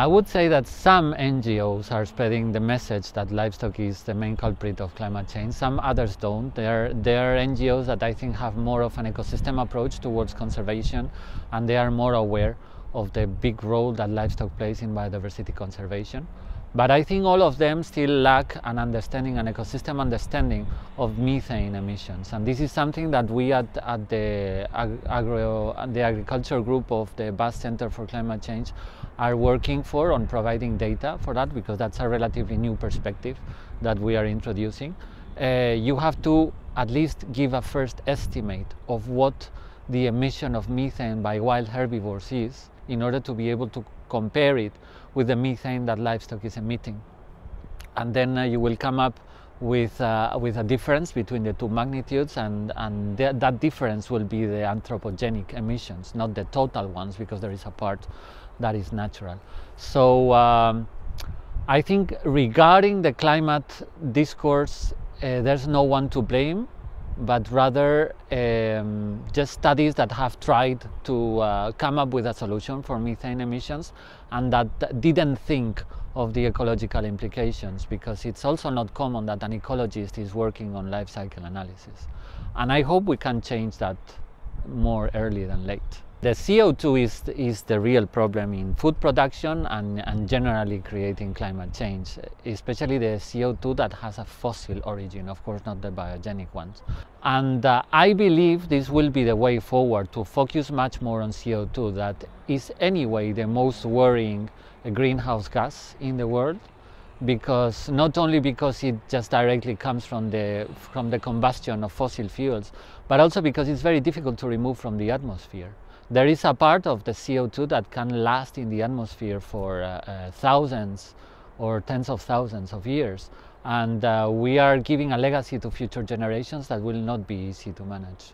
I would say that some NGOs are spreading the message that livestock is the main culprit of climate change. Some others don't. There are NGOs that I think have more of an ecosystem approach towards conservation, and they are more aware of the big role that livestock plays in biodiversity conservation. But I think all of them still lack an understanding, an ecosystem understanding of methane emissions. And this is something that we at the agriculture group of the Baszk Center for Climate Change are working for, on providing data for that, because that's a relatively new perspective that we are introducing. You have to at least give a first estimate of what the emission of methane by wild herbivores is, in order to be able to compare it with the methane that livestock is emitting. And then you will come up with a difference between the two magnitudes, and that difference will be the anthropogenic emissions, not the total ones, because there is a part that is natural. So I think regarding the climate discourse, there's no one to blame, but rather just studies that have tried to come up with a solution for methane emissions, and that didn't think of the ecological implications, because it's also not common that an ecologist is working on life cycle analysis. And I hope we can change that more early than late. The CO2 is the real problem in food production and generally creating climate change, especially the CO2 that has a fossil origin, of course not the biogenic ones. And I believe this will be the way forward, to focus much more on CO2, that is anyway the most worrying greenhouse gas in the world, because not only because it just directly comes from the combustion of fossil fuels, but also because it's very difficult to remove from the atmosphere. There is a part of the CO2 that can last in the atmosphere for thousands or tens of thousands of years, and we are giving a legacy to future generations that will not be easy to manage.